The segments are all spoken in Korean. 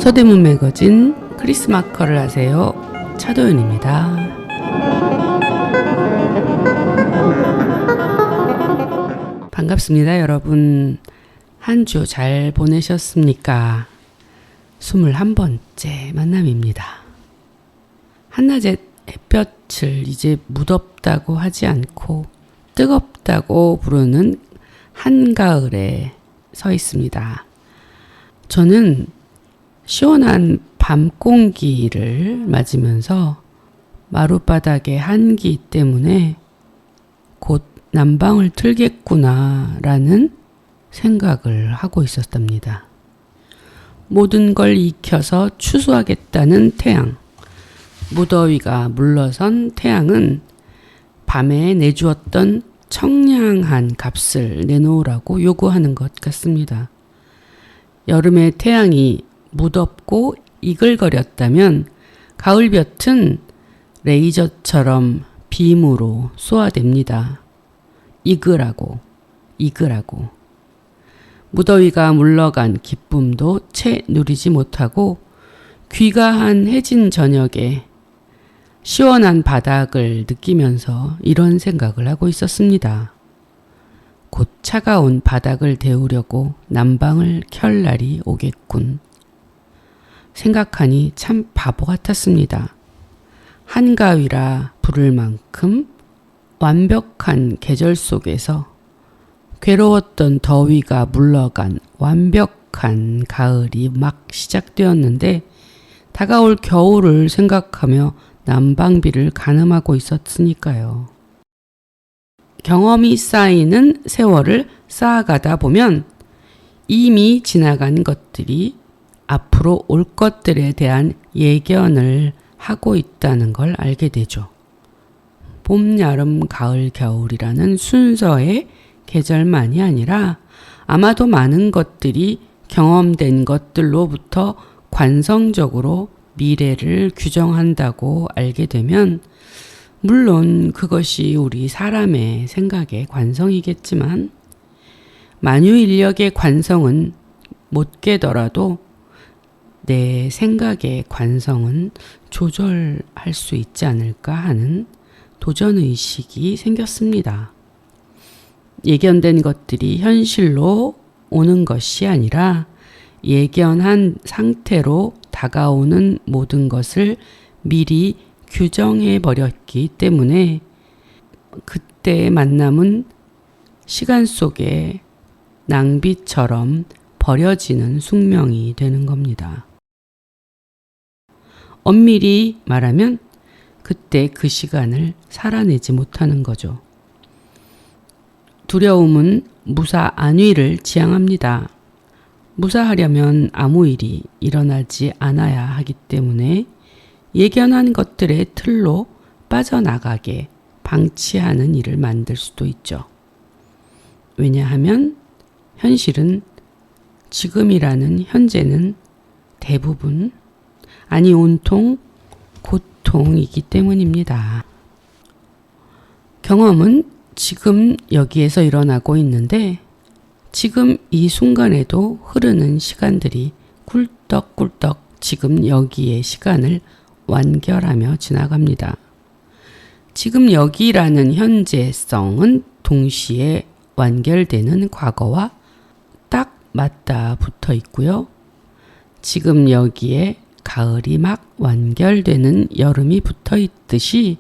서대문 매거진 크리스마커를 하세요. 차도연입니다. 반갑습니다, 여러분. 한 주 잘 보내셨습니까? 21번째 만남입니다. 한낮의 햇볕을 이제 무덥다고 하지 않고 뜨겁다고 부르는 한가을에 서 있습니다. 저는 시원한 밤 공기를 맞으면서 마룻바닥의 한기 때문에 곧 난방을 틀겠구나 라는 생각을 하고 있었답니다. 모든 걸 익혀서 추수하겠다는 태양. 무더위가 물러선 태양은 밤에 내주었던 청량한 값을 내놓으라고 요구하는 것 같습니다. 여름의 태양이 무덥고 이글거렸다면 가을볕은 레이저처럼 빔으로 쏘아댑니다. 이글하고. 무더위가 물러간 기쁨도 채 누리지 못하고 귀가한 해진 저녁에 시원한 바닥을 느끼면서 이런 생각을 하고 있었습니다. 곧 차가운 바닥을 데우려고 난방을 켤 날이 오겠군. 생각하니 참 바보 같았습니다. 한가위라 부를 만큼 완벽한 계절 속에서 괴로웠던 더위가 물러간 완벽한 가을이 막 시작되었는데 다가올 겨울을 생각하며 난방비를 가늠하고 있었으니까요. 경험이 쌓이는 세월을 쌓아가다 보면 이미 지나간 것들이 앞으로 올 것들에 대한 예견을 하고 있다는 걸 알게 되죠. 봄, 여름, 가을, 겨울이라는 순서의 계절만이 아니라 아마도 많은 것들이 경험된 것들로부터 관성적으로 미래를 규정한다고 알게 되면 물론 그것이 우리 사람의 생각의 관성이겠지만 만유인력의 관성은 못 깨더라도 내 생각의 관성은 조절할 수 있지 않을까 하는 도전의식이 생겼습니다. 예견된 것들이 현실로 오는 것이 아니라 예견한 상태로 다가오는 모든 것을 미리 규정해 버렸기 때문에 그때의 만남은 시간 속에 낭비처럼 버려지는 숙명이 되는 겁니다. 엄밀히 말하면 그때 그 시간을 살아내지 못하는 거죠. 두려움은 무사 안위를 지향합니다. 무사하려면 아무 일이 일어나지 않아야 하기 때문에 예견한 것들의 틀로 빠져나가게 방치하는 일을 만들 수도 있죠. 왜냐하면 현실은 지금이라는 현재는 대부분 아니 온통 고통이기 때문입니다. 경험은 지금 여기에서 일어나고 있는데 지금 이 순간에도 흐르는 시간들이 꿀떡꿀떡 지금 여기의 시간을 완결하며 지나갑니다. 지금 여기라는 현재성은 동시에 완결되는 과거와 딱 맞닿아 붙어 있고요. 지금 여기에 가을이 막 완결되는 여름이 붙어 있듯이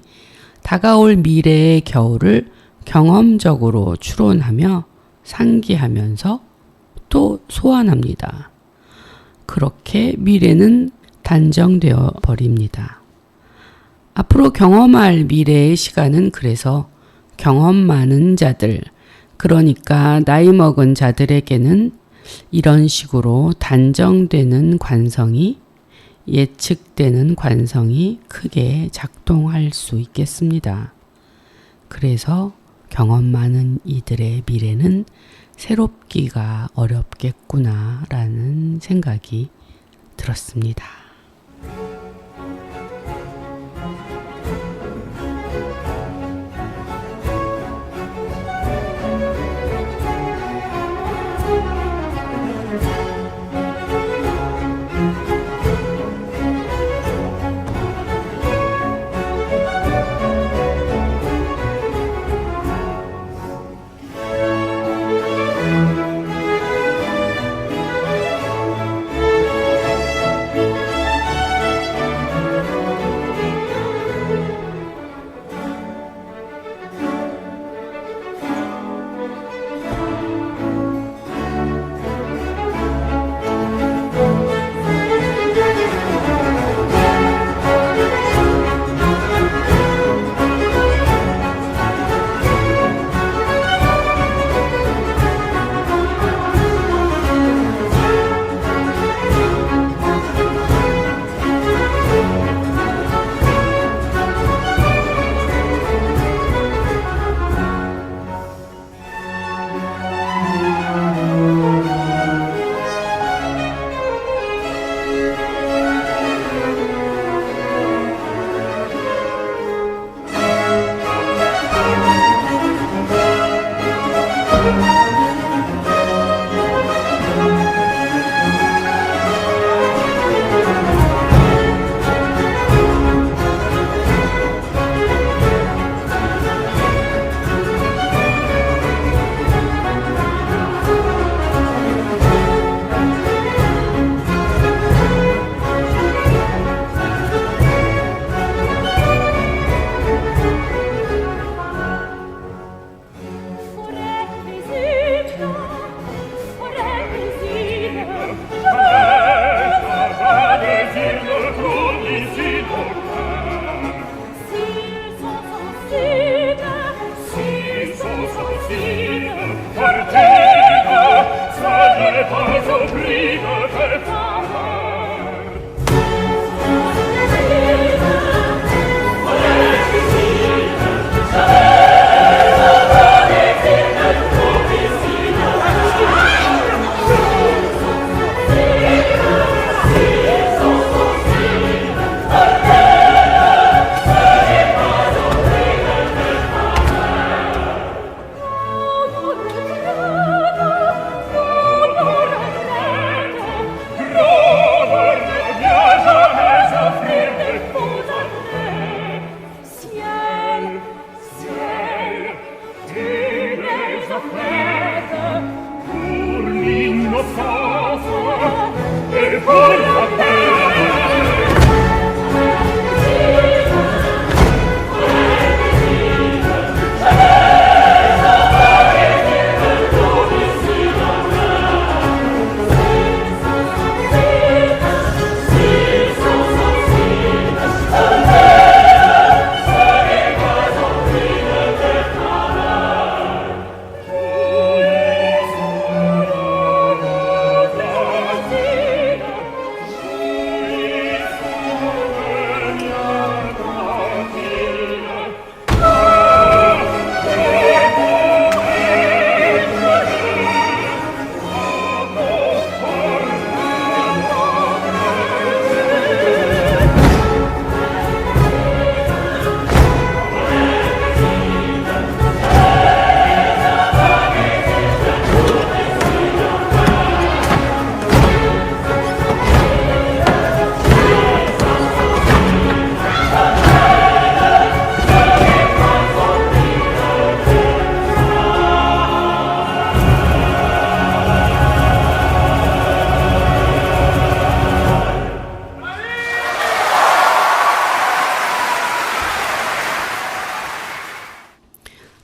다가올 미래의 겨울을 경험적으로 추론하며 상기하면서 또 소환합니다. 그렇게 미래는 단정되어 버립니다. 앞으로 경험할 미래의 시간은 그래서 경험 많은 자들, 그러니까 나이 먹은 자들에게는 이런 식으로 단정되는 관성이 예측되는 관성이 크게 작동할 수 있겠습니다. 그래서 경험 많은 이들의 미래는 새롭기가 어렵겠구나라는 생각이 들었습니다.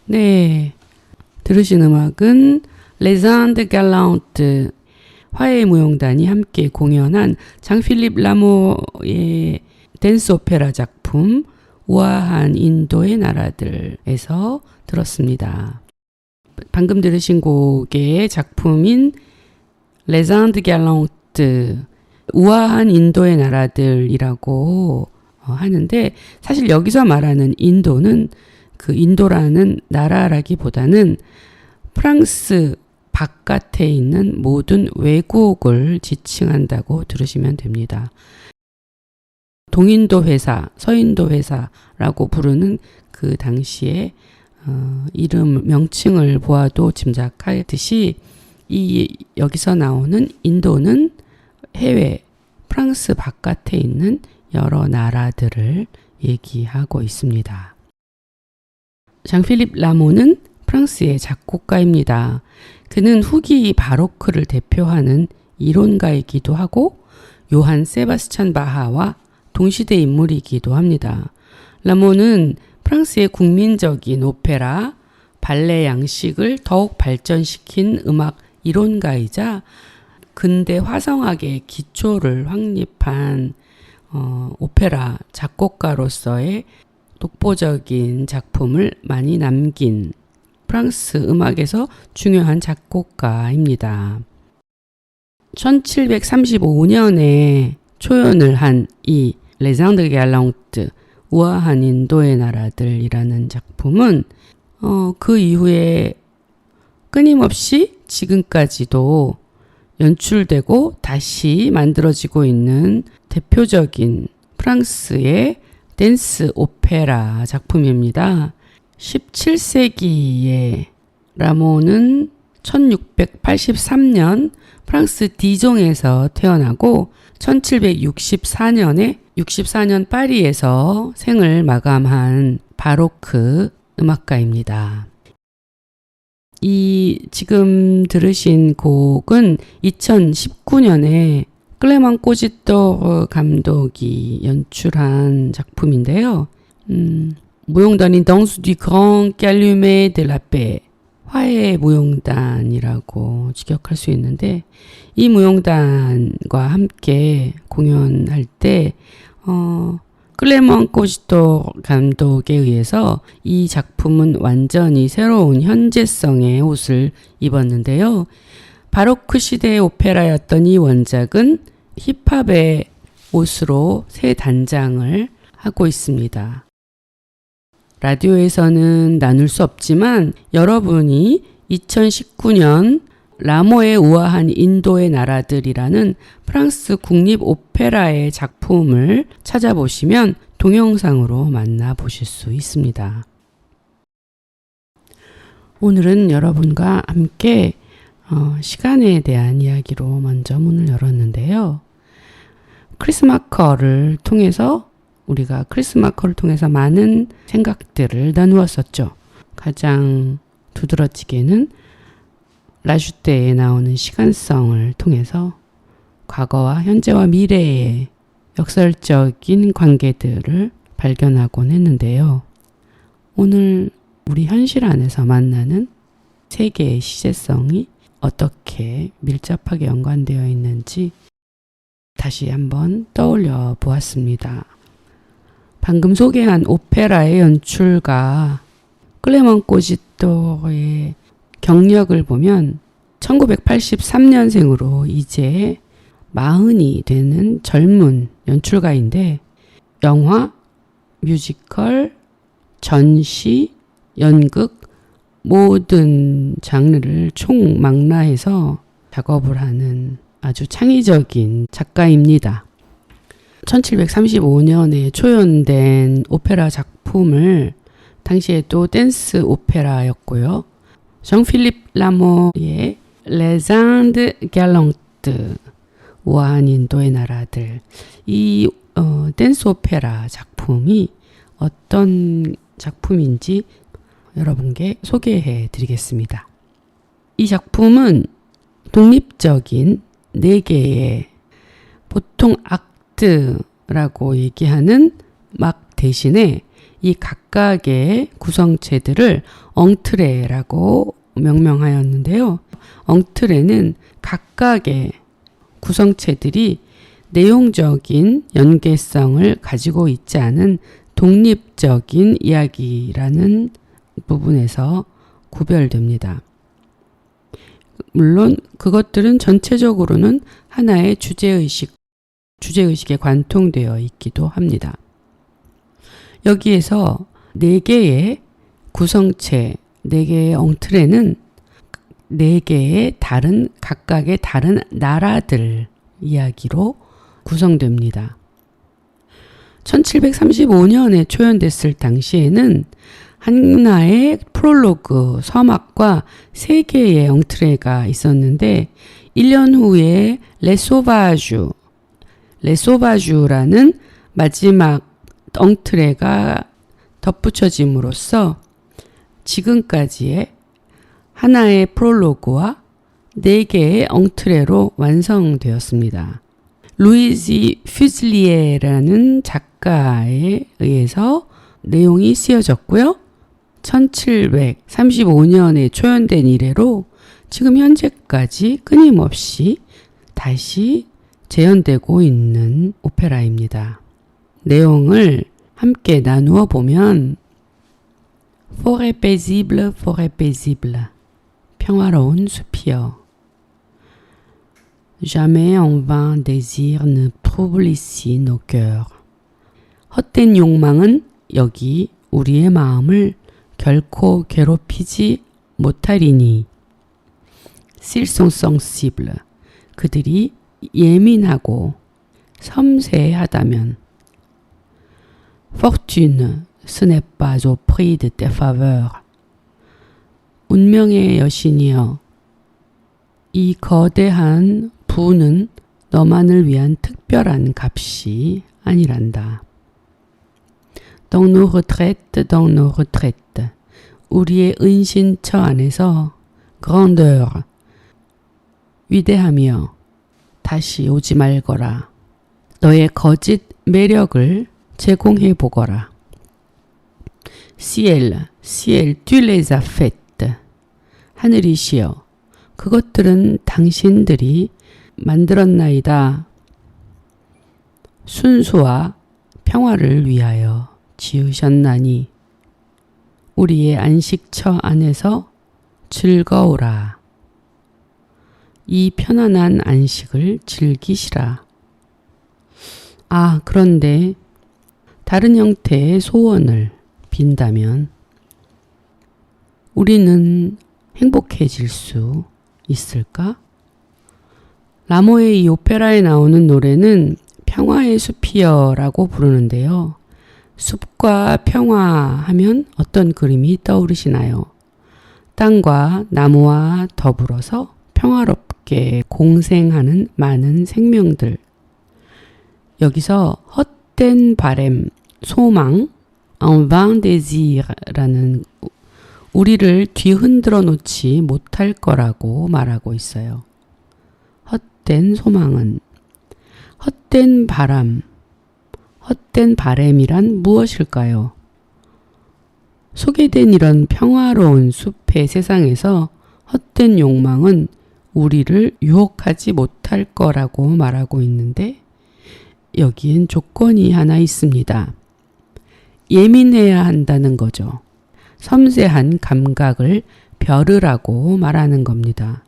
네, 들으신 음악은 Les Indes Galantes 화해무용단이 함께 공연한 장필립 라모의 댄스 오페라 작품 우아한 인도의 나라들에서 들었습니다. 방금 들으신 곡의 작품인 Les Indes Galantes 우아한 인도의 나라들이라고 하는데, 사실 여기서 말하는 인도는 그 인도라는 나라라기보다는 프랑스 바깥에 있는 모든 외국을 지칭한다고 들으시면 됩니다. 동인도 회사, 서인도 회사라고 부르는 그 당시에 이름 명칭을 보아도 짐작하듯이 여기서 나오는 인도는 해외 프랑스 바깥에 있는 여러 나라들을 얘기하고 있습니다. 장필립 라모는 프랑스의 작곡가입니다. 그는 후기 바로크를 대표하는 이론가이기도 하고 요한 세바스찬 바하와 동시대 인물이기도 합니다. 라모는 프랑스의 국민적인 오페라, 발레 양식을 더욱 발전시킨 음악 이론가이자 근대 화성학의 기초를 확립한 오페라 작곡가로서의 독보적인 작품을 많이 남긴 프랑스 음악에서 중요한 작곡가입니다. 1735년에 초연을 한 이 Les Indes Galantes 우아한 인도의 나라들이라는 작품은 그 이후에 끊임없이 지금까지도 연출되고 다시 만들어지고 있는 대표적인 프랑스의 댄스 오페라 작품입니다. 17세기에 라모는 1683년 프랑스 디종에서 태어나고 1764년에 64년 파리에서 생을 마감한 바로크 음악가입니다. 이 지금 들으신 곡은 2019년에 클레망 꼬지또 감독이 연출한 작품인데요. 무용단인 Danse du Grand Calumet de la Paix, 화해 무용단이라고 직역할 수 있는데, 이 무용단과 함께 공연할 때 클레망 꼬지또 감독에 의해서 이 작품은 완전히 새로운 현재성의 옷을 입었는데요. 바로크 시대의 오페라였던 이 원작은 힙합의 옷으로 새 단장을 하고 있습니다. 라디오에서는 나눌 수 없지만 여러분이 2019년 라모의 우아한 인도의 나라들이라는 프랑스 국립 오페라의 작품을 찾아보시면 동영상으로 만나보실 수 있습니다. 오늘은 여러분과 함께 시간에 대한 이야기로 먼저 문을 열었는데요. 크리스마커를 통해서 우리가 크리스마커를 통해서 많은 생각들을 나누었었죠. 가장 두드러지게는 라주떼에 나오는 시간성을 통해서 과거와 현재와 미래의 역설적인 관계들을 발견하곤 했는데요. 오늘 우리 현실 안에서 만나는 세계의 시제성이 어떻게 밀접하게 연관되어 있는지 다시 한번 떠올려 보았습니다. 방금 소개한 오페라의 연출가 클레먼 꼬지또의 경력을 보면 1983년생으로 이제 40이 되는 젊은 연출가인데 영화, 뮤지컬, 전시, 연극 모든 장르를 총망라해서 작업을 하는 아주 창의적인 작가입니다. 1735년에 초연된 오페라 작품을 당시에도 댄스 오페라였고요. 숑필립 라모의 Les Indes Galantes, 우아한 인도의 나라들, 이 댄스 오페라 작품이 어떤 작품인지 여러분께 소개해 드리겠습니다. 이 작품은 독립적인 4개의 보통 악트라고 얘기하는 막 대신에 이 각각의 구성체들을 엉트레라고 명명하였는데요. 엉트레는 각각의 구성체들이 내용적인 연계성을 가지고 있지 않은 독립적인 이야기라는 부분에서 구별됩니다. 물론 그것들은 전체적으로는 하나의 주제의식에 관통되어 있기도 합니다. 여기에서 4개의 구성체, 4개의 엉트레는 4개의 각각의 다른 나라들 이야기로 구성됩니다. 1735년에 초연됐을 당시에는 하나의 프롤로그 서막과 3개의 엉트레가 있었는데 1년 후에 레소바주라는 마지막 엉트레가 덧붙여짐으로써 지금까지의 하나의 프롤로그와 4개의 엉트레로 완성되었습니다. 루이지 퓨즐리에라는 작가에 의해서 내용이 쓰여졌고요. 1735년에 초연된 이래로 지금 현재까지 끊임없이 다시 재현되고 있는 오페라입니다. 내용을 함께 나누어 보면 Forêt paisible, forêt paisible. 평화로운 숲이여. Jamais en vain désir ne trouble ici nos cœurs. 헛된 욕망은 여기 우리의 마음을 결코 괴롭히지 못하리니. S'ils sont sensibles. 그들이 예민하고 섬세하다면. Fortune, ce n'est pas au prix de tes faveurs. 운명의 여신이여, 이 거대한 부는 너만을 위한 특별한 값이 아니란다. Dans nos retraites, 우리의 은신처 안에서 grandeur, 위대하며 다시 오지 말거라. 너의 거짓 매력을 제공해 보거라. Ciel, tu les as faites. 하늘이시여, 그것들은 당신들이 만들었나이다. 순수와 평화를 위하여 지으셨나니 우리의 안식처 안에서 즐거우라. 이 편안한 안식을 즐기시라. 아, 그런데 다른 형태의 소원을 빈다면 우리는 행복해질 수 있을까? 라모의 이 오페라에 나오는 노래는 평화의 숲이여라고 부르는데요. 숲과 평화 하면 어떤 그림이 떠오르시나요? 땅과 나무와 더불어서 평화롭게 공생하는 많은 생명들. 여기서 헛된 바램, 소망, un vain désir라는 우리를 뒤흔들어 놓지 못할 거라고 말하고 있어요. 헛된 소망은 헛된 바람, 헛된 바램이란 무엇일까요? 소개된 이런 평화로운 숲의 세상에서 헛된 욕망은 우리를 유혹하지 못할 거라고 말하고 있는데 여기엔 조건이 하나 있습니다. 예민해야 한다는 거죠. 섬세한 감각을 벼르라고 말하는 겁니다.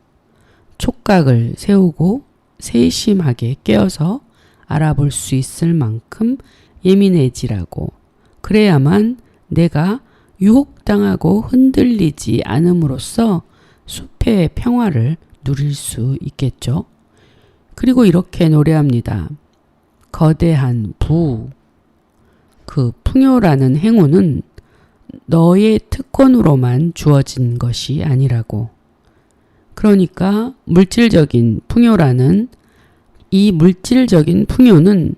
촉각을 세우고 세심하게 깨어서 알아볼 수 있을 만큼 예민해지라고. 그래야만 내가 유혹당하고 흔들리지 않음으로써 숲의 평화를 누릴 수 있겠죠. 그리고 이렇게 노래합니다. 거대한 부, 그 풍요라는 행운은 너의 특권으로만 주어진 것이 아니라고. 그러니까 물질적인 풍요라는 이 물질적인 풍요는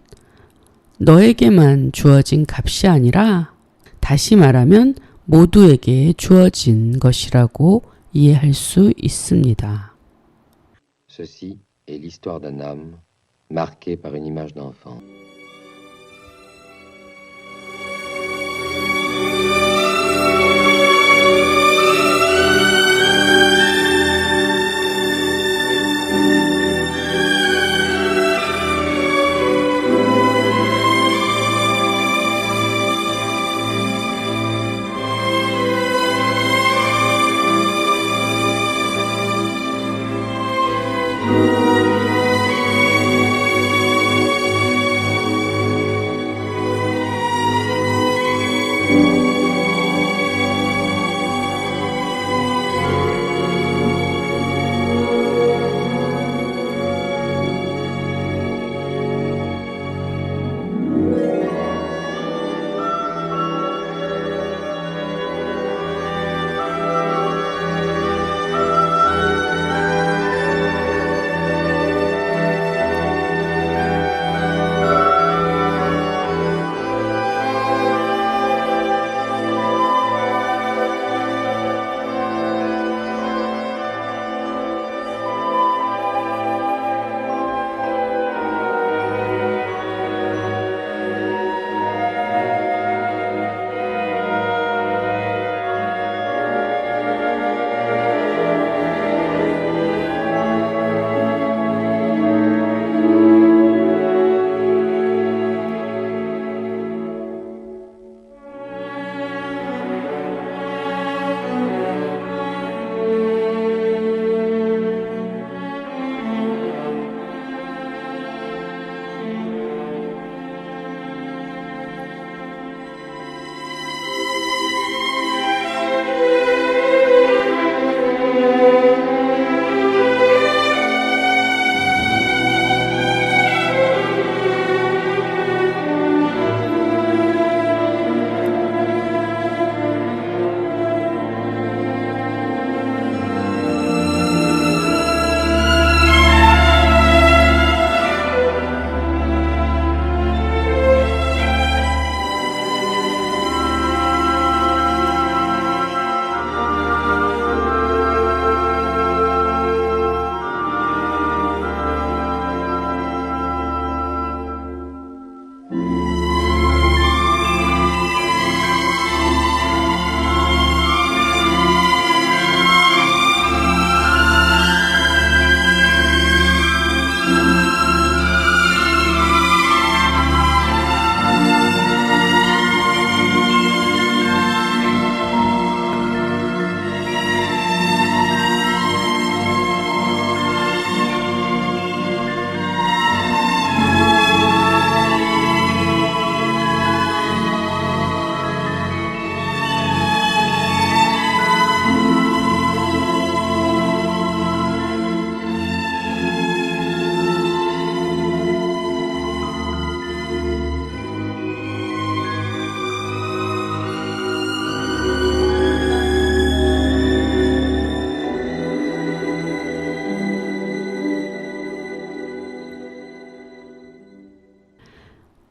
너에게만 주어진 값이 아니라 다시 말하면 모두에게 주어진 것이라고 이해할 수 있습니다. Ceci est l'histoire d'un homme marqué par une image d'enfant.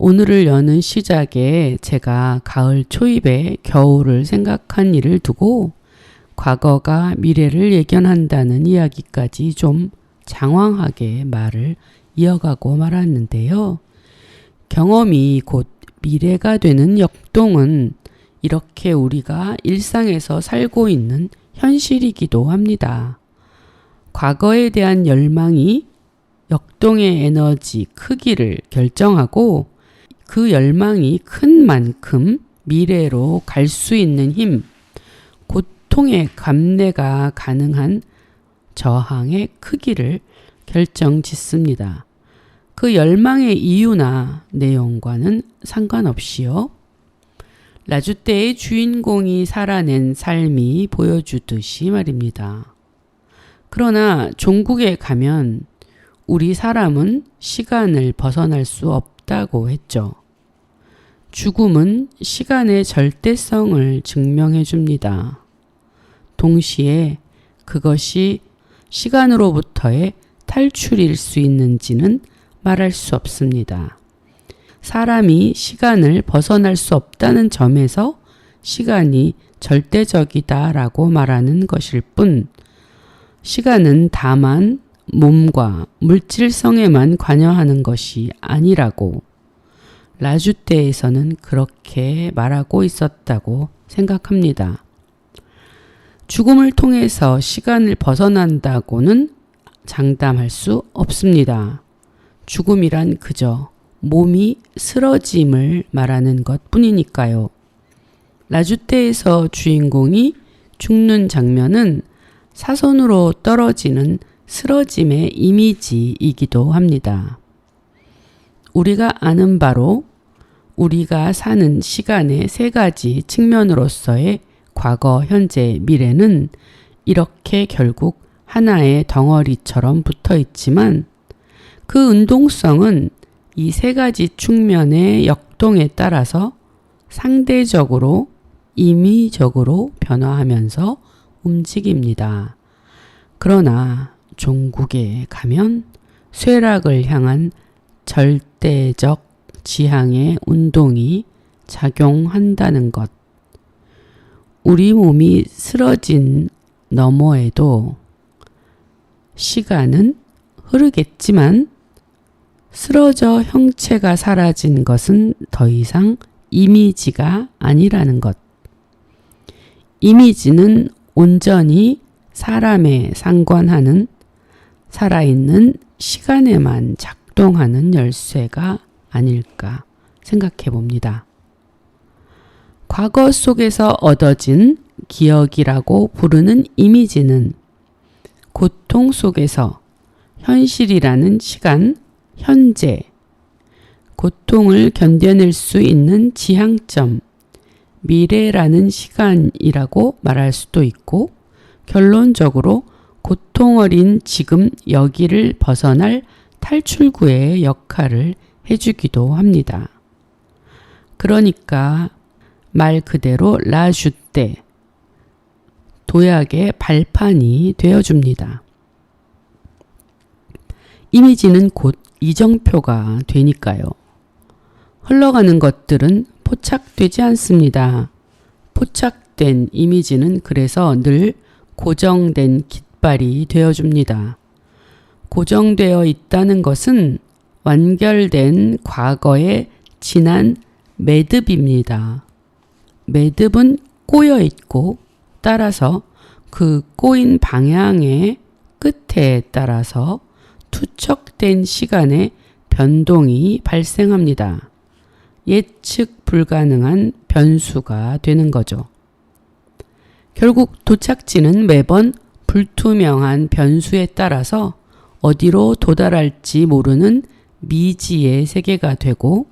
오늘을 여는 시작에 제가 가을 초입에 겨울을 생각한 일을 두고 과거가 미래를 예견한다는 이야기까지 좀 장황하게 말을 이어가고 말았는데요. 경험이 곧 미래가 되는 역동은 이렇게 우리가 일상에서 살고 있는 현실이기도 합니다. 과거에 대한 열망이 역동의 에너지 크기를 결정하고 그 열망이 큰 만큼 미래로 갈 수 있는 힘, 고통의 감내가 가능한 저항의 크기를 결정짓습니다. 그 열망의 이유나 내용과는 상관없이요. 라주떼의 주인공이 살아낸 삶이 보여주듯이 말입니다. 그러나 종국에 가면 우리 사람은 시간을 벗어날 수 없다고 했죠. 죽음은 시간의 절대성을 증명해 줍니다. 동시에 그것이 시간으로부터의 탈출일 수 있는지는 말할 수 없습니다. 사람이 시간을 벗어날 수 없다는 점에서 시간이 절대적이다라고 말하는 것일 뿐, 시간은 다만 몸과 물질성에만 관여하는 것이 아니라고 라주떼에서는 그렇게 말하고 있었다고 생각합니다. 죽음을 통해서 시간을 벗어난다고는 장담할 수 없습니다. 죽음이란 그저 몸이 쓰러짐을 말하는 것 뿐이니까요. 라주떼에서 주인공이 죽는 장면은 사선으로 떨어지는 쓰러짐의 이미지이기도 합니다. 우리가 아는 바로 우리가 사는 시간의 세 가지 측면으로서의 과거, 현재, 미래는 이렇게 결국 하나의 덩어리처럼 붙어 있지만 그 운동성은 이 세 가지 측면의 역동에 따라서 상대적으로 임의적으로 변화하면서 움직입니다. 그러나 종국에 가면 쇠락을 향한 절대적 지향의 운동이 작용한다는 것. 우리 몸이 쓰러진 너머에도 시간은 흐르겠지만 쓰러져 형체가 사라진 것은 더 이상 이미지가 아니라는 것. 이미지는 온전히 사람에 상관하는 살아있는 시간에만 작동하는 열쇠가 아닐까 생각해 봅니다. 과거 속에서 얻어진 기억이라고 부르는 이미지는 고통 속에서 현실이라는 시간, 현재, 고통을 견뎌낼 수 있는 지향점, 미래라는 시간이라고 말할 수도 있고, 결론적으로 고통 어린 지금 여기를 벗어날 탈출구의 역할을 해주기도 합니다. 그러니까 말 그대로 라주떼, 도약의 발판이 되어줍니다. 이미지는 곧 이정표가 되니까요. 흘러가는 것들은 포착되지 않습니다. 포착된 이미지는 그래서 늘 고정된 깃발이 되어줍니다. 고정되어 있다는 것은 완결된 과거의 지난 매듭입니다. 매듭은 꼬여 있고 따라서 그 꼬인 방향의 끝에 따라서 투척된 시간의 변동이 발생합니다. 예측 불가능한 변수가 되는 거죠. 결국 도착지는 매번 불투명한 변수에 따라서 어디로 도달할지 모르는 미지의 세계가 되고,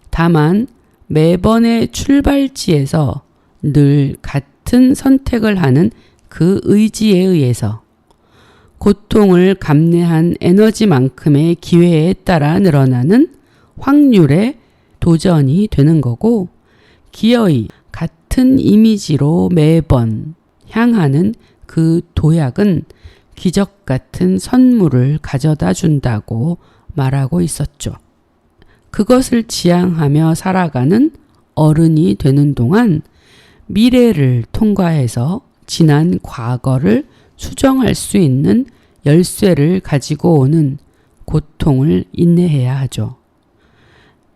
다만 매번의 출발지에서 늘 같은 선택을 하는 그 의지에 의해서 고통을 감내한 에너지만큼의 기회에 따라 늘어나는 확률의 도전이 되는 거고, 기어이 같은 이미지로 매번 향하는 그 도약은 기적 같은 선물을 가져다 준다고 말하고 있었죠. 그것을 지향하며 살아가는 어른이 되는 동안 미래를 통과해서 지난 과거를 수정할 수 있는 열쇠를 가지고 오는 고통을 인내해야 하죠.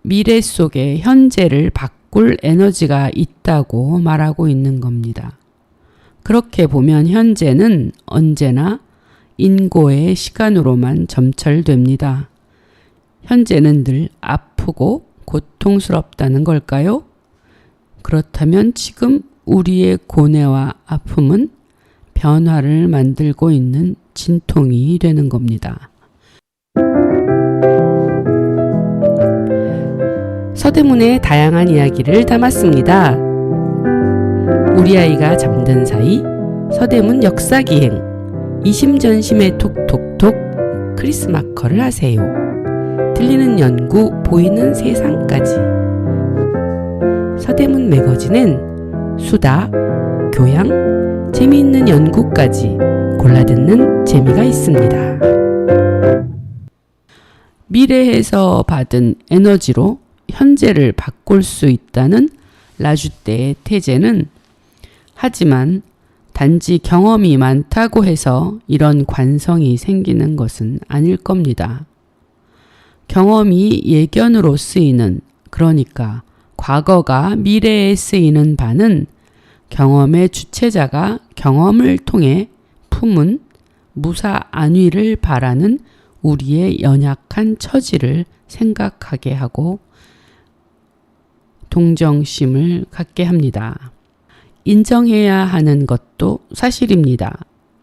미래 속에 현재를 바꿀 에너지가 있다고 말하고 있는 겁니다. 그렇게 보면 현재는 언제나 인고의 시간으로만 점철됩니다. 현재는 늘 아프고 고통스럽다는 걸까요? 그렇다면 지금 우리의 고뇌와 아픔은 변화를 만들고 있는 진통이 되는 겁니다. 서대문의 다양한 이야기를 담았습니다. 우리 아이가 잠든 사이 서대문 역사기행 이심전심의 톡톡톡 크리스마커를 하세요. 들리는 연구 보이는 세상까지. 서대문 매거진은 수다, 교양, 재미있는 연구까지 골라듣는 재미가 있습니다. 미래에서 받은 에너지로 현재를 바꿀 수 있다는 라주떼의 태제는 하지만 단지 경험이 많다고 해서 이런 관성이 생기는 것은 아닐 겁니다. 경험이 예견으로 쓰이는, 그러니까 과거가 미래에 쓰이는 바는 경험의 주체자가 경험을 통해 품은 무사 안위를 바라는 우리의 연약한 처지를 생각하게 하고 동정심을 갖게 합니다. 인정해야 하는 것도 사실입니다.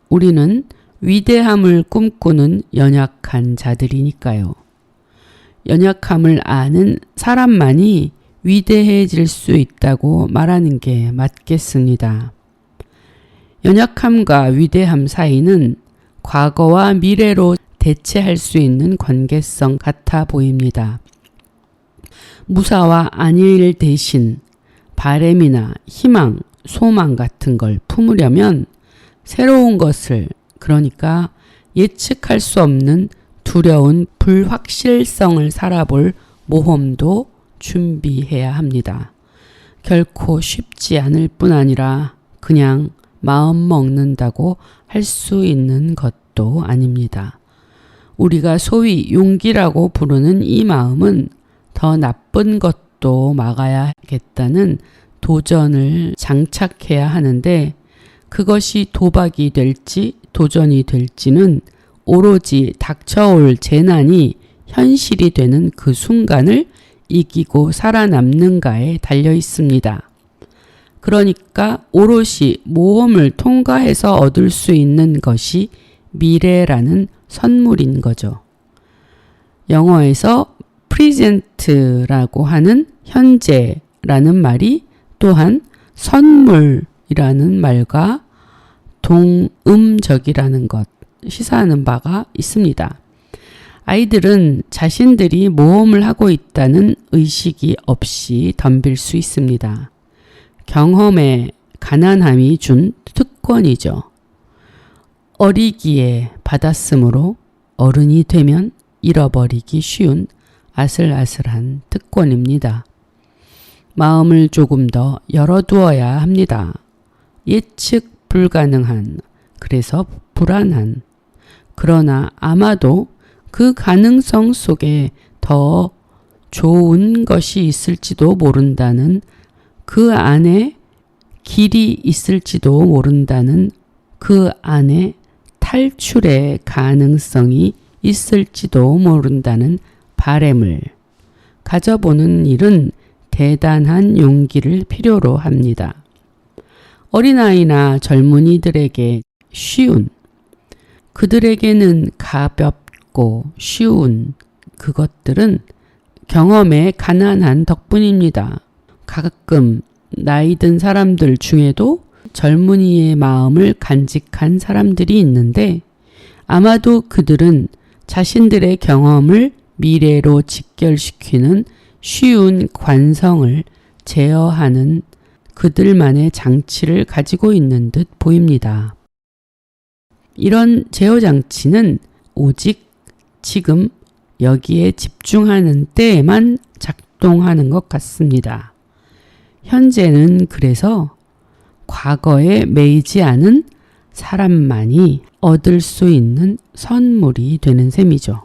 우리는 위대함을 꿈꾸는 연약한 자들이니까요. 연약함을 아는 사람만이 위대해질 수 있다고 말하는 게 맞겠습니다. 연약함과 위대함 사이는 과거와 미래로 대체할 수 있는 관계성 같아 보입니다. 무사와 안일 대신 바램이나 희망, 소망 같은 걸 품으려면 새로운 것을, 그러니까 예측할 수 없는 두려운 불확실성을 살아볼 모험도 준비해야 합니다. 결코 쉽지 않을 뿐 아니라 그냥 마음 먹는다고 할 수 있는 것도 아닙니다. 우리가 소위 용기라고 부르는 이 마음은 더 나쁜 것도 막아야겠다는 도전을 장착해야 하는데 그것이 도박이 될지 도전이 될지는 오로지 닥쳐올 재난이 현실이 되는 그 순간을 이기고 살아남는가에 달려 있습니다. 그러니까 오롯이 모험을 통과해서 얻을 수 있는 것이 미래라는 선물인 거죠. 영어에서 프리젠트라고 하는 현재라는 말이 또한 선물이라는 말과 동음적이라는 것 시사하는 바가 있습니다. 아이들은 자신들이 모험을 하고 있다는 의식이 없이 덤빌 수 있습니다. 경험의 가난함이 준 특권이죠. 어리기에 받았으므로 어른이 되면 잃어버리기 쉬운 아슬아슬한 특권입니다. 마음을 조금 더 열어두어야 합니다. 예측 불가능한, 그래서 불안한, 그러나 아마도 그 가능성 속에 더 좋은 것이 있을지도 모른다는, 그 안에 길이 있을지도 모른다는, 그 안에 탈출의 가능성이 있을지도 모른다는 바램을 가져보는 일은 대단한 용기를 필요로 합니다. 어린아이나 젊은이들에게 쉬운, 그들에게는 가볍고 쉬운 그것들은 경험의 가난한 덕분입니다. 가끔 나이 든 사람들 중에도 젊은이의 마음을 간직한 사람들이 있는데 아마도 그들은 자신들의 경험을 미래로 직결시키는 쉬운 관성을 제어하는 그들만의 장치를 가지고 있는 듯 보입니다. 이런 제어 장치는 오직 지금 여기에 집중하는 때에만 작동하는 것 같습니다. 현재는 그래서 과거에 매이지 않은 사람만이 얻을 수 있는 선물이 되는 셈이죠.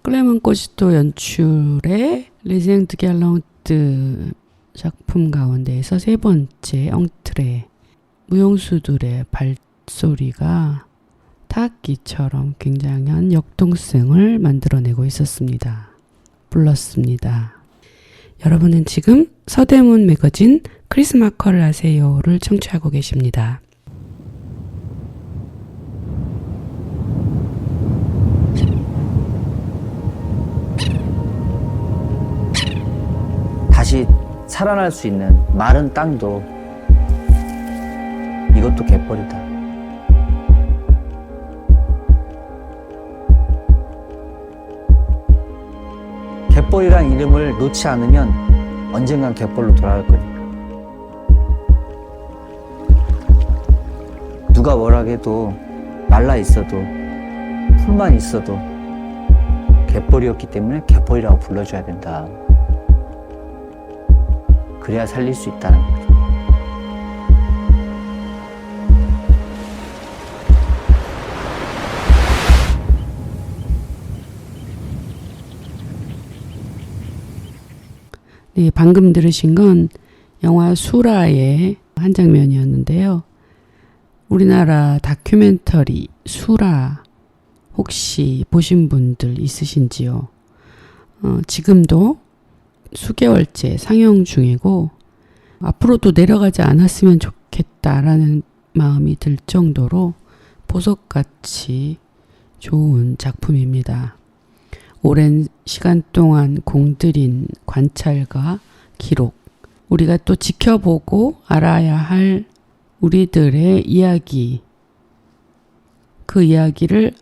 클레먼 꼬시토 연출의 레쟁드 갤런트 작품 가운데에서 세 번째 엉트레, 무용수들의 발소리가 타악기처럼 굉장한 역동성을 만들어내고 있었습니다. 불렀습니다. 여러분은 지금 서대문 매거진 크리스마컬을 아세요를 청취하고 계십니다. 다시 살아날 수 있는 마른 땅도 이것도 갯벌이다. 갯벌이란 이름을 놓지 않으면 언젠간 갯벌로 돌아갈 거니까. 누가 뭐라 해도 말라 있어도 풀만 있어도 갯벌이었기 때문에 갯벌이라고 불러줘야 된다. 그래야 살릴 수 있다는 거죠. 네, 방금 들으신 건 영화 수라의 한 장면이었는데요. 우리나라 다큐멘터리 수라 혹시 보신 분들 있으신지요? 지금도 수개월째 상영 중이고 앞으로도 내려가지 않았으면 좋겠다라는 마음이 들 정도로 보석같이 좋은 작품입니다. 오랜 시간 동안 공들인 관찰과 기록, 우리가 또 지켜보고 알아야 할 우리들의 이야기, 그 이야기를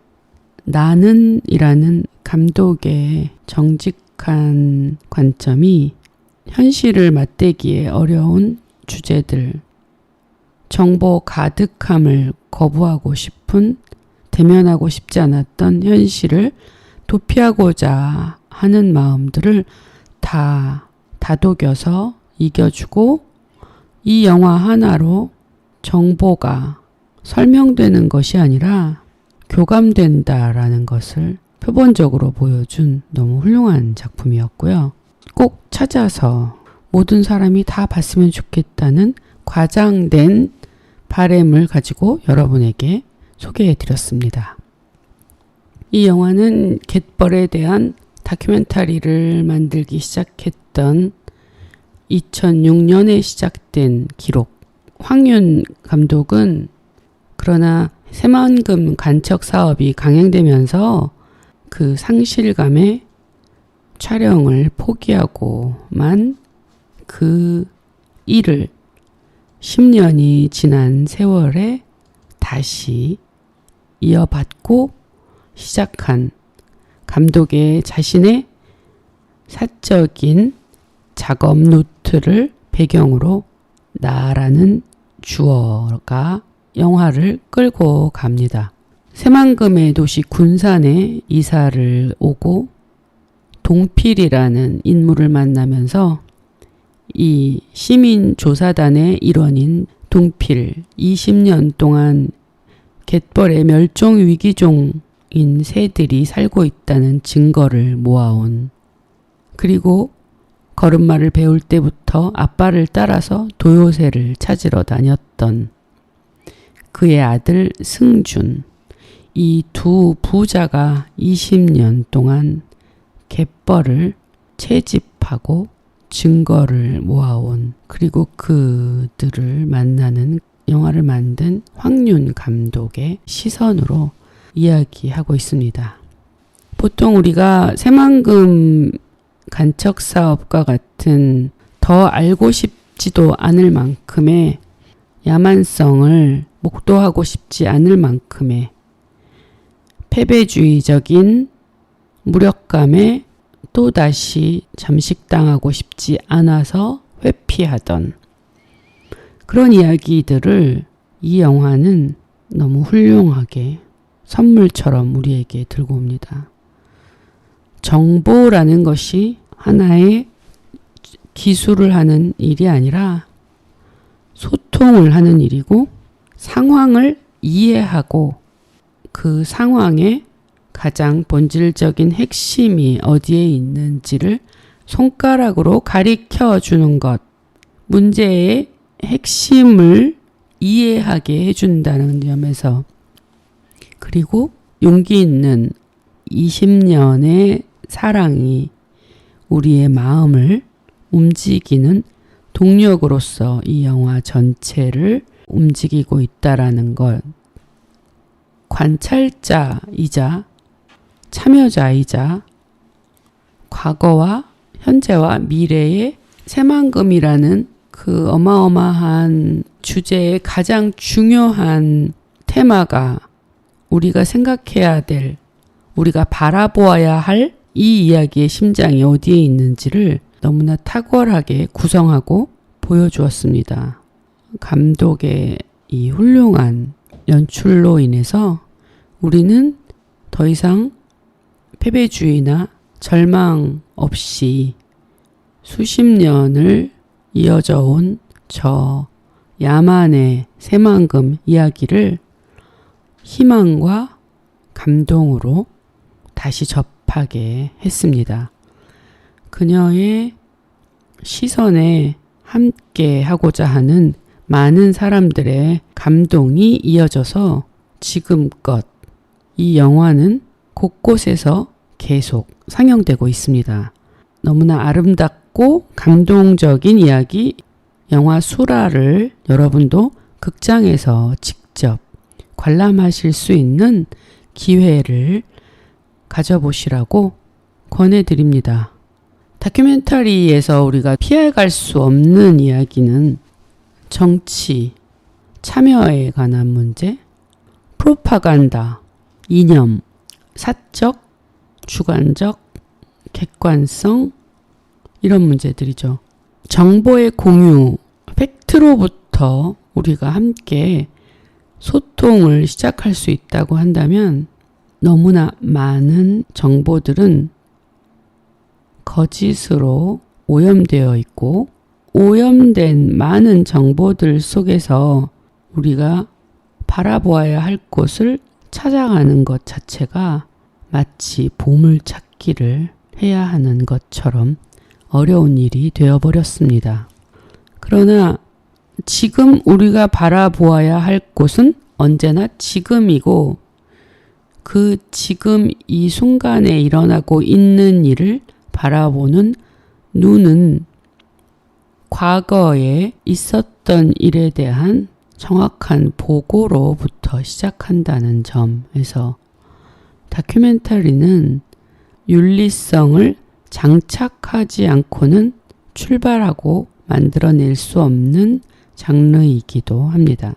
나는이라는 감독의 정직한 관점이 현실을 맞대기에 어려운 주제들, 정보 가득함을 거부하고 싶은, 대면하고 싶지 않았던 현실을 도피하고자 하는 마음들을 다 다독여서 이겨주고, 이 영화 하나로 정보가 설명되는 것이 아니라 교감된다라는 것을 표본적으로 보여준 너무 훌륭한 작품이었고요. 꼭 찾아서 모든 사람이 다 봤으면 좋겠다는 과장된 바램을 가지고 여러분에게 소개해 드렸습니다. 이 영화는 갯벌에 대한 다큐멘터리를 만들기 시작했던 2006년에 시작된 기록. 황윤 감독은 그러나 새만금 간척 사업이 강행되면서 그 상실감에 촬영을 포기하고만 그 일을 10년이 지난 세월에 다시 이어받고 시작한 감독의 자신의 사적인 작업 노트를 배경으로 나라는 주어가 영화를 끌고 갑니다. 새만금의 도시 군산에 이사를 오고 동필이라는 인물을 만나면서 이 시민조사단의 일원인 동필, 20년 동안 갯벌에 멸종 위기종인 새들이 살고 있다는 증거를 모아온, 그리고 걸음마를 배울 때부터 아빠를 따라서 도요새를 찾으러 다녔던 그의 아들 승준, 이 두 부자가 20년 동안 갯벌을 채집하고 증거를 모아온, 그리고 그들을 만나는 영화를 만든 황윤 감독의 시선으로 이야기하고 있습니다. 보통 우리가 새만금 간척 사업과 같은 더 알고 싶지도 않을 만큼의 야만성을 목도하고 싶지 않을 만큼의 패배주의적인 무력감에 또다시 잠식당하고 싶지 않아서 회피하던 그런 이야기들을 이 영화는 너무 훌륭하게 선물처럼 우리에게 들고 옵니다. 정보라는 것이 하나의 기술을 하는 일이 아니라 소통을 하는 일이고, 상황을 이해하고 그 상황의 가장 본질적인 핵심이 어디에 있는지를 손가락으로 가리켜 주는 것, 문제의 핵심을 이해하게 해준다는 점에서, 그리고 용기 있는 20년의 사랑이 우리의 마음을 움직이는 동력으로서 이 영화 전체를 움직이고 있다라는 것, 관찰자이자 참여자이자 과거와 현재와 미래의 새만금이라는 그 어마어마한 주제의 가장 중요한 테마가 우리가 생각해야 될, 우리가 바라보아야 할 이 이야기의 심장이 어디에 있는지를 너무나 탁월하게 구성하고 보여주었습니다. 감독의 이 훌륭한 연출로 인해서 우리는 더 이상 패배주의나 절망 없이 수십 년을 이어져 온 저 야만의 새만금 이야기를 희망과 감동으로 다시 접하게 했습니다. 그녀의 시선에 함께 하고자 하는 많은 사람들의 감동이 이어져서 지금껏 이 영화는 곳곳에서 계속 상영되고 있습니다. 너무나 아름답고 감동적인 이야기, 영화 수라를 여러분도 극장에서 직접 관람하실 수 있는 기회를 가져보시라고 권해드립니다. 다큐멘터리에서 우리가 피해갈 수 없는 이야기는 정치, 참여에 관한 문제, 프로파간다, 이념, 사적, 주관적, 객관성 이런 문제들이죠. 정보의 공유, 팩트로부터 우리가 함께 소통을 시작할 수 있다고 한다면 너무나 많은 정보들은 거짓으로 오염되어 있고 오염된 많은 정보들 속에서 우리가 바라보아야 할 곳을 찾아가는 것 자체가 마치 보물찾기를 해야 하는 것처럼 어려운 일이 되어버렸습니다. 그러나 지금 우리가 바라보아야 할 곳은 언제나 지금이고 그 지금 이 순간에 일어나고 있는 일을 바라보는 눈은 과거에 있었던 일에 대한 정확한 보고로부터 시작한다는 점에서 다큐멘터리는 윤리성을 장착하지 않고는 출발하고 만들어낼 수 없는 장르이기도 합니다.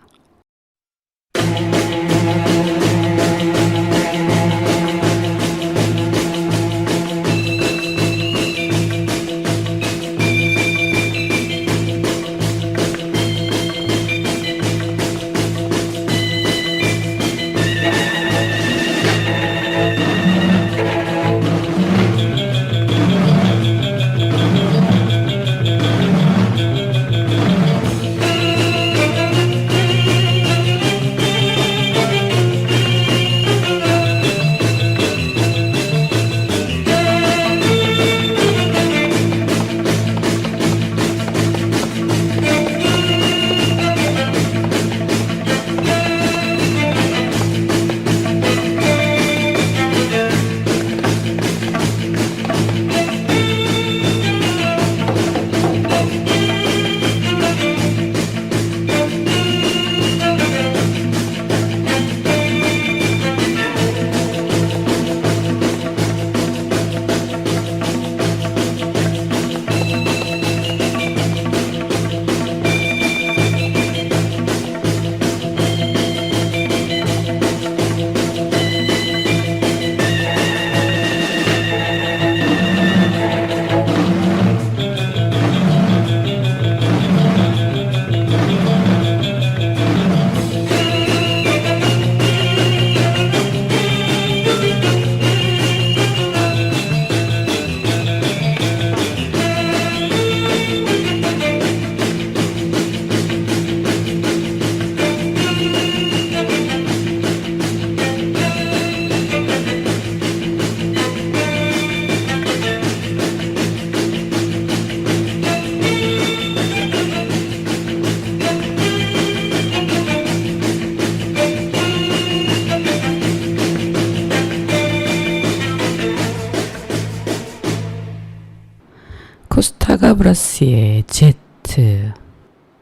코스타가브라스의 제트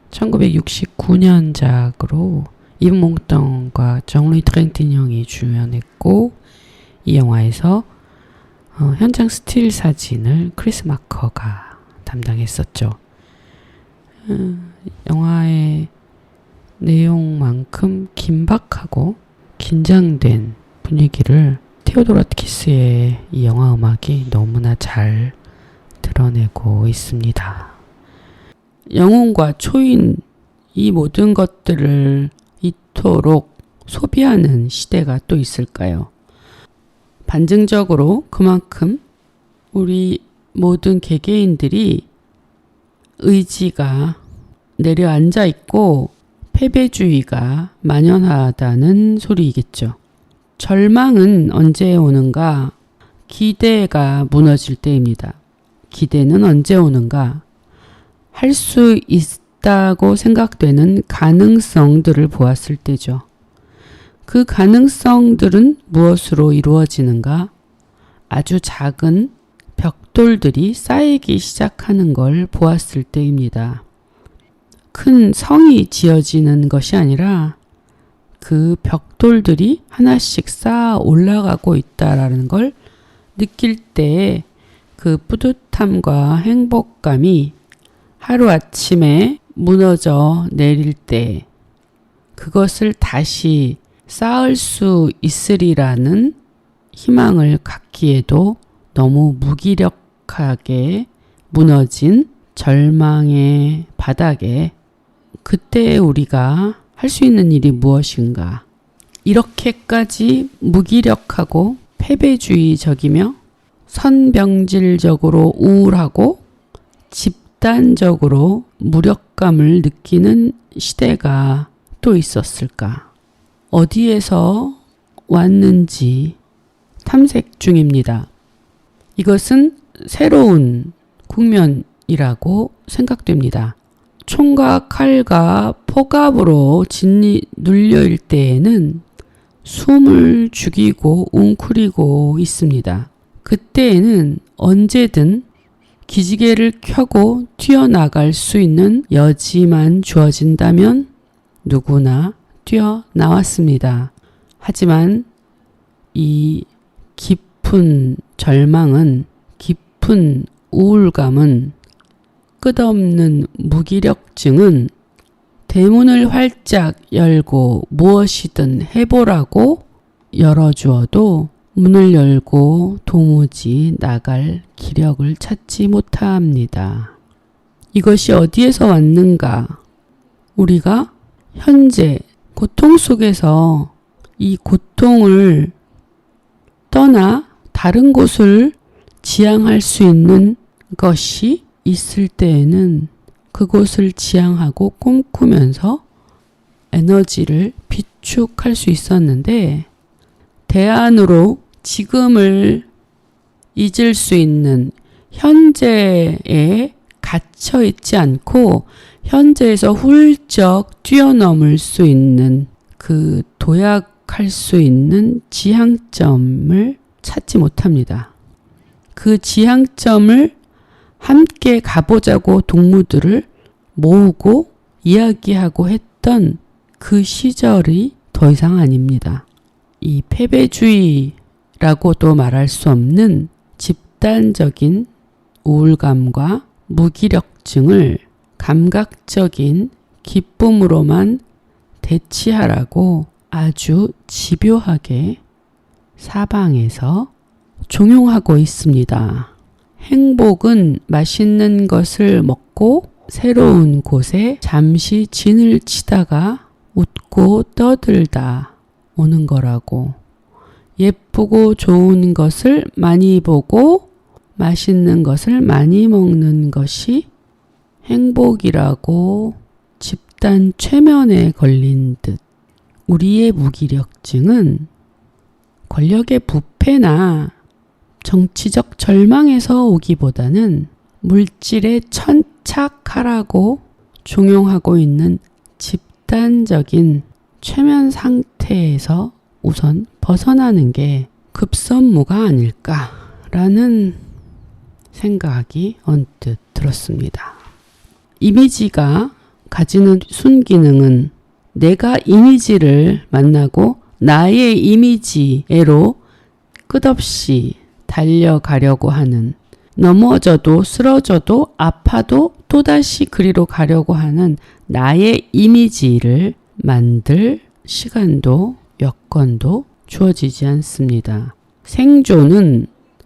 1969년작으로 이브 몽땅과 정루이 트렌틴 형이 주연했고 이 영화에서 현장 스틸 사진을 크리스 마커가 담당했었죠. 영화의 내용만큼 긴박하고 긴장된 분위기를 테오도라키스의 이 영화 음악이 너무나 잘 드러내고 있습니다. 영혼과 초인 이 모든 것들을 이토록 소비하는 시대가 또 있을까요? 반증적으로 그만큼 우리 모든 개개인들이 의지가 내려앉아 있고 패배주의가 만연하다는 소리이겠죠. 절망은 언제 오는가? 기대가 무너질 때입니다. 기대는 언제 오는가? 할 수 있다고 생각되는 가능성들을 보았을 때죠. 그 가능성들은 무엇으로 이루어지는가? 아주 작은 벽돌들이 쌓이기 시작하는 걸 보았을 때입니다. 큰 성이 지어지는 것이 아니라 그 벽돌들이 하나씩 쌓아 올라가고 있다라는 걸 느낄 때에 그 뿌듯함과 행복감이 하루아침에 무너져 내릴 때 그것을 다시 쌓을 수 있으리라는 희망을 갖기에도 너무 무기력하게 무너진 절망의 바닥에 그때 우리가 할 수 있는 일이 무엇인가? 이렇게까지 무기력하고 패배주의적이며 선병질적으로 우울하고 집단적으로 무력감을 느끼는 시대가 또 있었을까? 어디에서 왔는지 탐색 중입니다. 이것은 새로운 국면이라고 생각됩니다. 총과 칼과 포갑으로 진이 눌려일 때에는 숨을 죽이고 웅크리고 있습니다. 그때에는 언제든 기지개를 켜고 뛰어나갈 수 있는 여지만 주어진다면 누구나 뛰어나왔습니다. 하지만 이 깊은 절망은, 깊은 우울감은, 끝없는 무기력증은 대문을 활짝 열고 무엇이든 해보라고 열어주어도 문을 열고 도무지 나갈 기력을 찾지 못합니다. 이것이 어디에서 왔는가? 우리가 현재 고통 속에서 이 고통을 떠나 다른 곳을 지향할 수 있는 것이 있을 때에는 그곳을 지향하고 꿈꾸면서 에너지를 비축할 수 있었는데, 대안으로 지금을 잊을 수 있는, 현재에 갇혀 있지 않고 현재에서 훌쩍 뛰어넘을 수 있는, 그 도약할 수 있는 지향점을 찾지 못합니다. 그 지향점을 함께 가보자고 동무들을 모으고 이야기하고 했던 그 시절이 더 이상 아닙니다. 이 패배주의라고도 말할 수 없는 집단적인 우울감과 무기력증을 감각적인 기쁨으로만 대치하라고 아주 집요하게 사방에서 종용하고 있습니다. 행복은 맛있는 것을 먹고 새로운 곳에 잠시 진을 치다가 웃고 떠들다 오는 거라고. 예쁘고 좋은 것을 많이 보고 맛있는 것을 많이 먹는 것이 행복이라고 집단 최면에 걸린 듯. 우리의 무기력증은 권력의 부패나 정치적 절망에서 오기보다는 물질에 천착하라고 종용하고 있는 집단적인 최면 상태에서 우선 벗어나는 게 급선무가 아닐까라는 생각이 언뜻 들었습니다. 이미지가 가지는 순기능은 내가 이미지를 만나고 나의 이미지애로 끝없이 달려가려고 하는, 넘어져도 쓰러져도 아파도 또다시 그리로 가려고 하는 나의 이미지를 만들 시간도 여건도 주어지지 않습니다. 생존은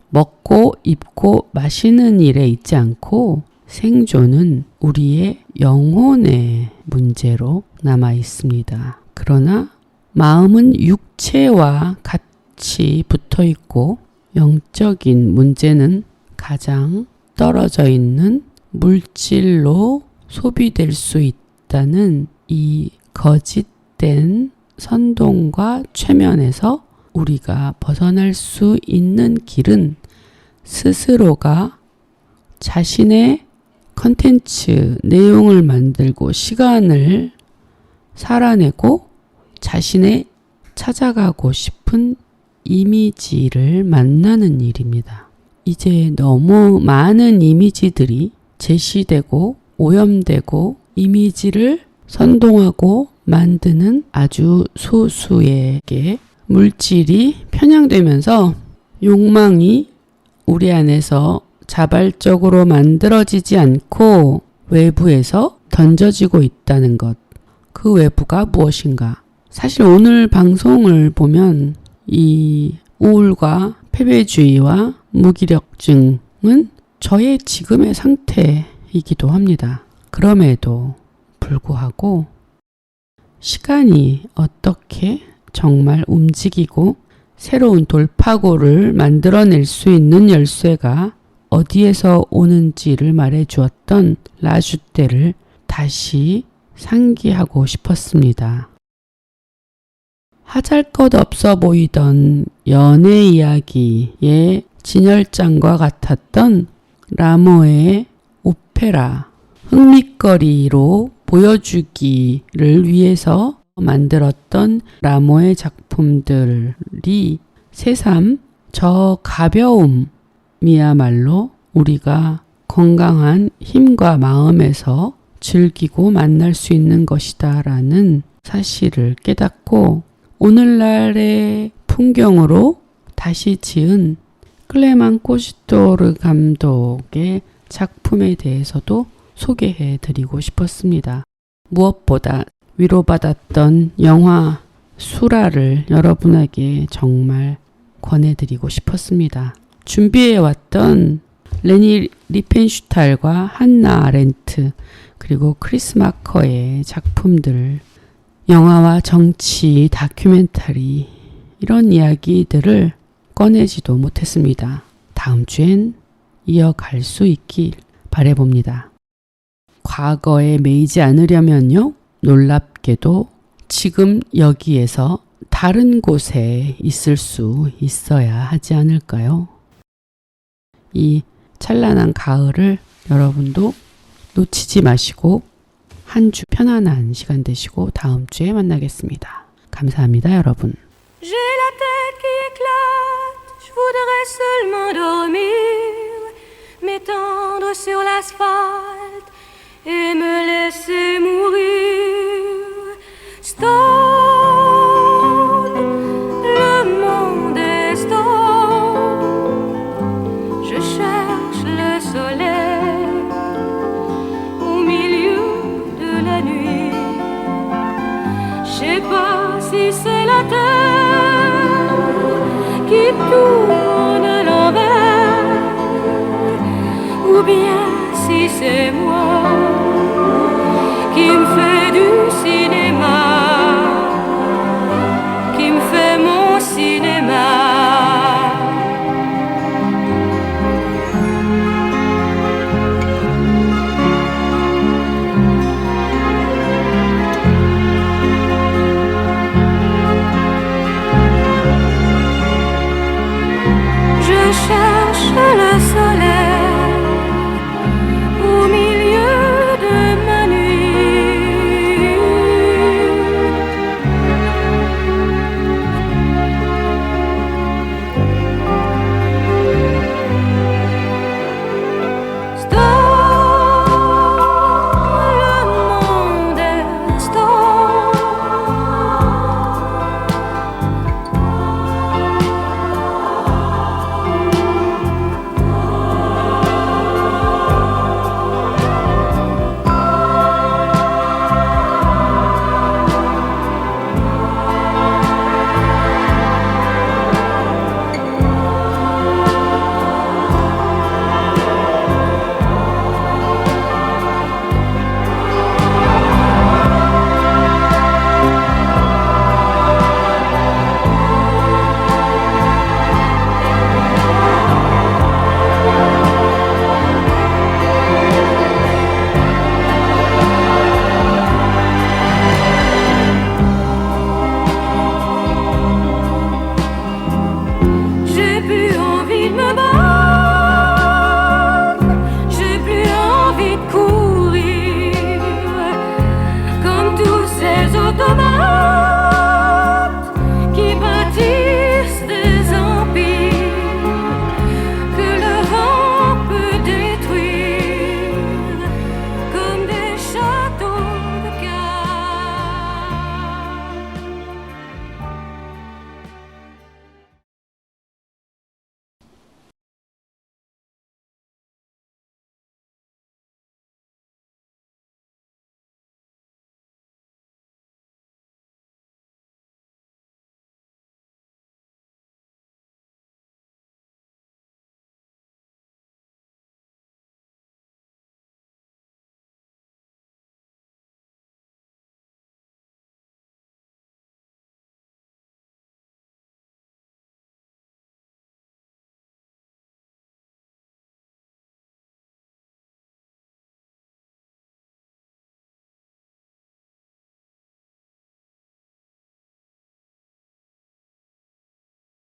먹고 입고 마시는 일에 있지 않고 생존은 우리의 영혼의 문제로 남아 있습니다. 그러나 마음은 육체와 같이 붙어 있고 영적인 문제는 가장 떨어져 있는 물질로 소비될 수 있다는 이 거짓된 선동과 최면에서 우리가 벗어날 수 있는 길은 스스로가 자신의 컨텐츠, 내용을 만들고 시간을 살아내고 자신의 찾아가고 싶은 이미지를 만나는 일입니다. 이제 너무 많은 이미지들이 제시되고 오염되고 이미지를 선동하고 만드는 아주 소수에게 물질이 편향되면서 욕망이 우리 안에서 자발적으로 만들어지지 않고 외부에서 던져지고 있다는 것. 그 외부가 무엇인가? 사실 오늘 방송을 보면 이 우울과 패배주의와 무기력증은 저의 지금의 상태이기도 합니다. 그럼에도 불구하고 시간이 어떻게 정말 움직이고 새로운 돌파구를 만들어낼 수 있는 열쇠가 어디에서 오는지를 말해주었던 라주떼를 다시 상기하고 싶었습니다. 하잘것없어 보이던 연애 이야기의 진열장과 같았던 라모의 오페라, 흥미거리로 보여주기를 위해서 만들었던 라모의 작품들이 새삼 저 가벼움이야말로 우리가 건강한 힘과 마음에서 즐기고 만날 수 있는 것이다 라는 사실을 깨닫고 오늘날의 풍경으로 다시 지은 클레만 코시토르 감독의 작품에 대해서도 소개해 드리고 싶었습니다. 무엇보다 위로받았던 영화 수라를 여러분에게 정말 권해드리고 싶었습니다. 준비해왔던 레니 리펜슈탈과 한나 아렌트 그리고 크리스 마커의 작품들, 영화와 정치, 다큐멘터리 이런 이야기들을 꺼내지도 못했습니다. 다음 주엔 이어갈 수 있길 바라봅니다. 과거에 매이지 않으려면요, 놀랍게도 지금 여기에서 다른 곳에 있을 수 있어야 하지 않을까요? 이 찬란한 가을을 여러분도 놓치지 마시고 한 주 편안한 시간 되시고 다음 주에 만나겠습니다. 감사합니다, 여러분. J'ai la tête qui éclate, je voudrais seulement dormir, m'étendre sur l'asphalte et me laisser mourir. Stone, le monde est stone, je cherche le soleil au milieu de la nuit. Je sais pas si c'est la terre qui tourne à l'envers ou bien si c'est moi